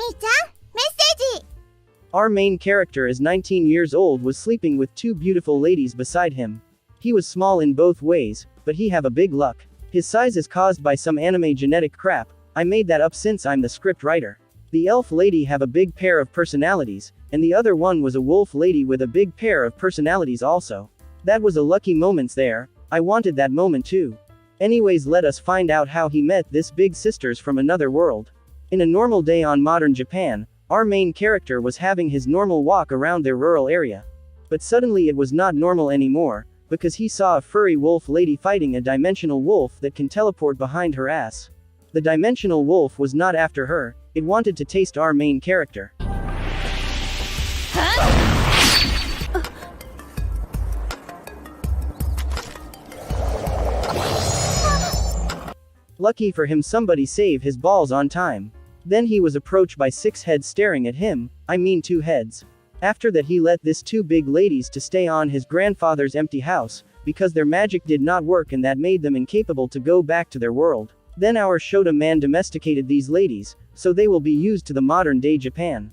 兄ちゃん、メッセージ。 Our main character is 19 years old was sleeping with two beautiful ladies beside him. He was small in both ways, but he have a big luck. His size is caused by some anime genetic crap, I made that up since I'm the script writer. The elf lady have a big pair of personalities, and the other one was a wolf lady with a big pair of personalities also. That was a lucky moments there, I wanted that moment too. Anyways, let us find out how he met this big sisters from another world. In a normal day on modern Japan, our main character was having his normal walk around their rural area. But suddenly it was not normal anymore, because he saw a furry wolf lady fighting a dimensional wolf that can teleport behind her ass. The dimensional wolf was not after her, it wanted to taste our main character. Lucky for him, somebody saved his balls on time. Then he was approached by 6 heads staring at him, I mean 2 heads. After that he let this 2 big ladies to stay on his grandfather's empty house, because their magic did not work and that made them incapable to go back to their world. Then our Shota man domesticated these ladies, so they will be used to the modern day Japan.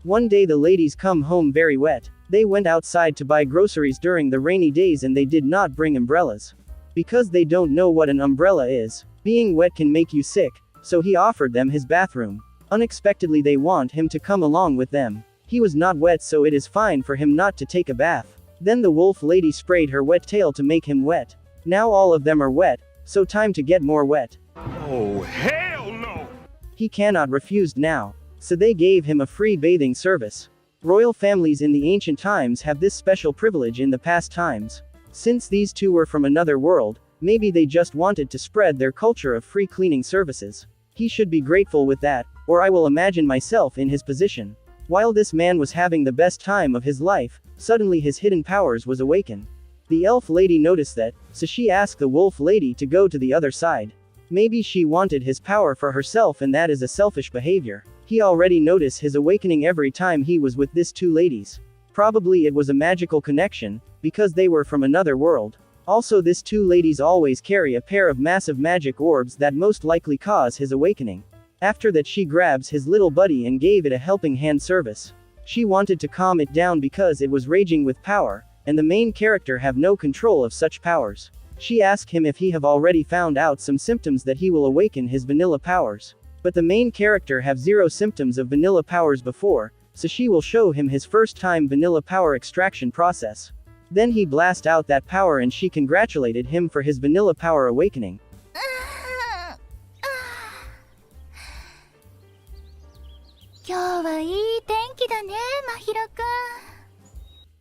One day the ladies come home very wet. They went outside to buy groceries during the rainy days and they did not bring umbrellas. Because they don't know what an umbrella is. Being wet can make you sick, so he offered them his bathroom. Unexpectedly they want him to come along with them. He was not wet, so it is fine for him not to take a bath. Then the wolf lady sprayed her wet tail to make him wet. Now all of them are wet, so time to get more wet. Oh, hell no! He cannot refuse now. So they gave him a free bathing service. Royal families in the ancient times have this special privilege in the past times. Since these 2 were from another world, maybe they just wanted to spread their culture of free cleaning services. He should be grateful with that, or I will imagine myself in his position. While this man was having the best time of his life, suddenly his hidden powers was awakened. The elf lady noticed that, so she asked the wolf lady to go to the other side. Maybe she wanted his power for herself, and that is a selfish behavior. He already noticed his awakening every time he was with this 2 ladies. Probably it was a magical connection, because they were from another world. Also this 2 ladies always carry a pair of massive magic orbs that most likely cause his awakening. After that she grabs his little buddy and gave it a helping hand service. She wanted to calm it down because it was raging with power, and the main character have no control of such powers. She asked him if he have already found out some symptoms that he will awaken his vanilla powers. But the main character have 0 symptoms of vanilla powers before, so she will show him his first time vanilla power extraction process. Then he blast out that power and she congratulated him for his vanilla power awakening. 今日はいい天気だね、まひろくん。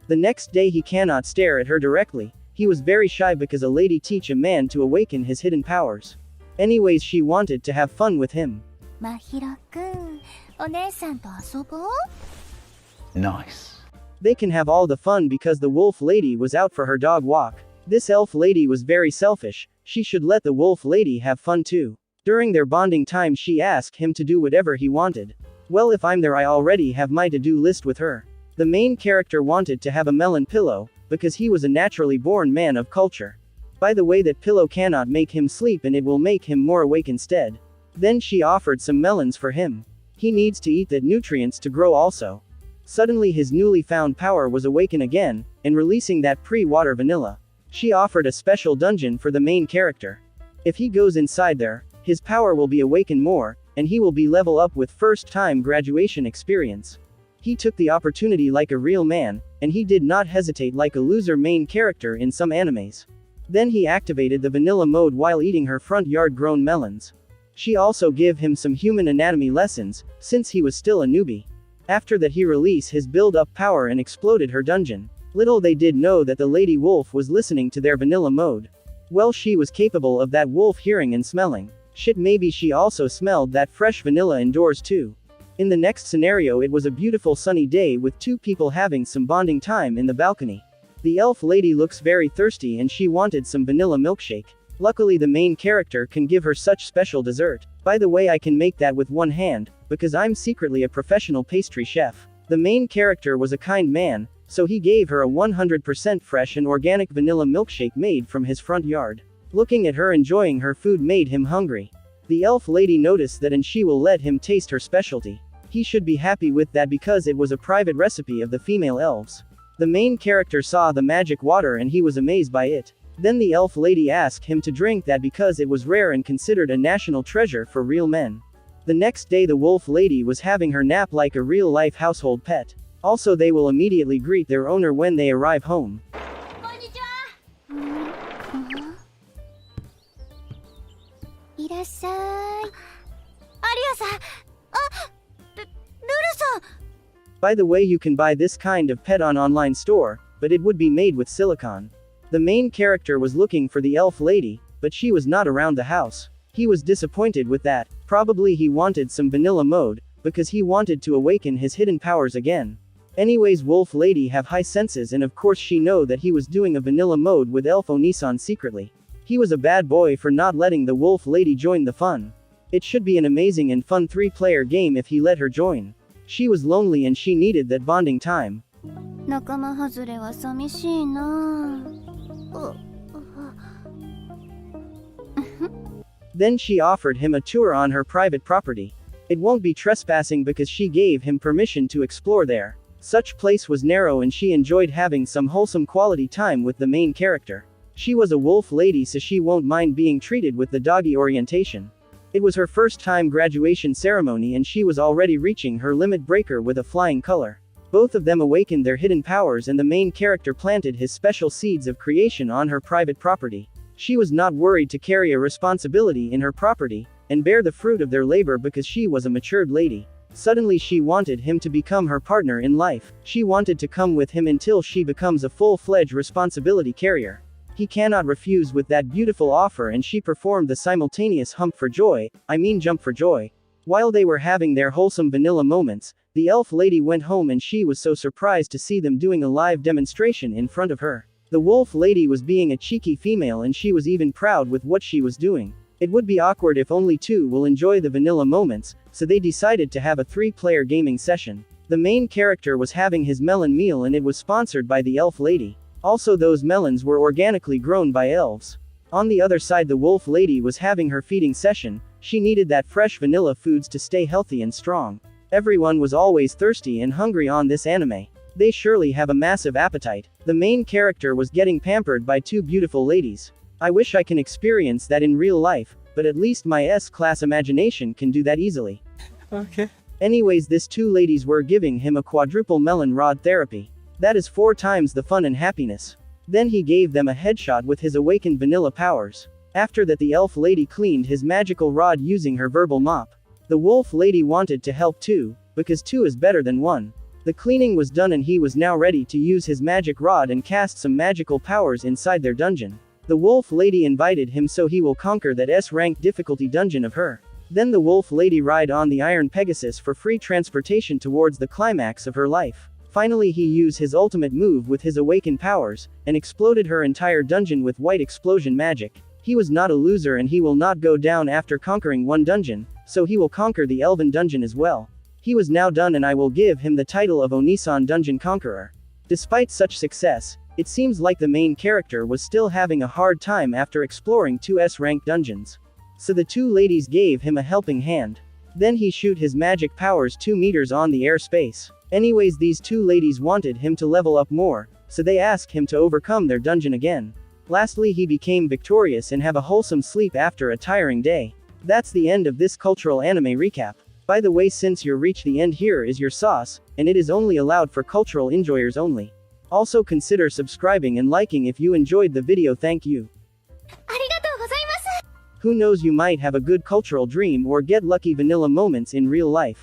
The next day he cannot stare at her directly. He was very shy because a lady teach a man to awaken his hidden powers. Anyways, she wanted to have fun with him. まひろくん、お姉さんと遊ぼう。 Nice. They can have all the fun because the wolf lady was out for her dog walk. This elf lady was very selfish, she should let the wolf lady have fun too. During their bonding time she asked him to do whatever he wanted. Well, if I'm there I already have my to-do list with her. The main character wanted to have a melon pillow, because he was a naturally born man of culture. By the way, that pillow cannot make him sleep and it will make him more awake instead. Then she offered some melons for him. He needs to eat that nutrients to grow also. Suddenly his newly found power was awakened again, and releasing that pre-water vanilla. She offered a special dungeon for the main character. If he goes inside there, his power will be awakened more, and he will be level up with first time graduation experience. He took the opportunity like a real man, and he did not hesitate like a loser main character in some animes. Then he activated the vanilla mode while eating her front yard grown melons. She also gave him some human anatomy lessons, since he was still a newbie. After that he released his build-up power and exploded her dungeon. Little they did know that the lady wolf was listening to their vanilla mode. Well, she was capable of that wolf hearing and smelling. Shit, maybe she also smelled that fresh vanilla indoors too. In the next scenario it was a beautiful sunny day with 2 people having some bonding time in the balcony. The elf lady looks very thirsty and she wanted some vanilla milkshake. Luckily the main character can give her such special dessert. By the way, I can make that with one hand, because I'm secretly a professional pastry chef. The main character was a kind man, so he gave her a 100% fresh and organic vanilla milkshake made from his front yard. Looking at her enjoying her food made him hungry. The elf lady noticed that and she will let him taste her specialty. He should be happy with that because it was a private recipe of the female elves. The main character saw the magic water and he was amazed by it. Then the elf lady asked him to drink that because it was rare and considered a national treasure for real men. The next day the wolf lady was having her nap like a real-life household pet. Also they will immediately greet their owner when they arrive home. いらっしゃい。アリアさん。ルルさん。 By the way, you can buy this kind of pet on online store, but it would be made with silicone. The main character was looking for the elf lady, but she was not around the house. He was disappointed with that. Probably he wanted some vanilla mode, because he wanted to awaken his hidden powers again. Anyways, wolf lady have high senses and of course she know that he was doing a vanilla mode with elf Onisan secretly. He was a bad boy for not letting the wolf lady join the fun. It should be an amazing and fun 3-player game if he let her join. She was lonely and she needed that bonding time. 仲間外れは寂しいな。Then she offered him a tour on her private property. It won't be trespassing because she gave him permission to explore there. Such place was narrow and she enjoyed having some wholesome quality time with the main character. She was a wolf lady so she won't mind being treated with the doggy orientation. It was her first time graduation ceremony and she was already reaching her limit breaker with a flying color. Both of them awakened their hidden powers and the main character planted his special seeds of creation on her private property. She was not worried to carry a responsibility in her property, and bear the fruit of their labor because she was a matured lady. Suddenly she wanted him to become her partner in life. She wanted to come with him until she becomes a full-fledged responsibility carrier. He cannot refuse with that beautiful offer and she performed the simultaneous jump for joy. While they were having their wholesome vanilla moments, the elf lady went home and she was so surprised to see them doing a live demonstration in front of her. The wolf lady was being a cheeky female and she was even proud with what she was doing. It would be awkward if only two will enjoy the vanilla moments, so they decided to have a 3-player gaming session. The main character was having his melon meal and it was sponsored by the elf lady. Also those melons were organically grown by elves. On the other side the wolf lady was having her feeding session. She needed that fresh vanilla foods to stay healthy and strong. Everyone was always thirsty and hungry on this anime. They surely have a massive appetite. The main character was getting pampered by two beautiful ladies. I wish I can experience that in real life, but at least my S-class imagination can do that easily. Okay. Anyways, these two ladies were giving him a quadruple melon rod therapy. That is 4 times the fun and happiness. Then he gave them a headshot with his awakened vanilla powers. After that the elf lady cleaned his magical rod using her verbal mop. The wolf lady wanted to help too, because 2 is better than 1. The cleaning was done and he was now ready to use his magic rod and cast some magical powers inside their dungeon. The wolf lady invited him so he will conquer that S-rank difficulty dungeon of her. Then the wolf lady ride on the Iron Pegasus for free transportation towards the climax of her life. Finally he used his ultimate move with his awakened powers, and exploded her entire dungeon with white explosion magic. He was not a loser and he will not go down after conquering one dungeon, so he will conquer the Elven dungeon as well. He was now done and I will give him the title of Onisan Dungeon Conqueror. Despite such success, it seems like the main character was still having a hard time after exploring 2 S-rank dungeons. So the 2 ladies gave him a helping hand. Then he shoot his magic powers 2 meters on the airspace. Anyways, these 2 ladies wanted him to level up more, so they asked him to overcome their dungeon again. Lastly he became victorious and have a wholesome sleep after a tiring day. That's the end of this cultural anime recap. By the way, since you reach the end, here is your sauce, and it is only allowed for cultural enjoyers only. Also consider subscribing and liking if you enjoyed the video. Thank you. ありがとうございます。 Who knows, you might have a good cultural dream or get lucky vanilla moments in real life.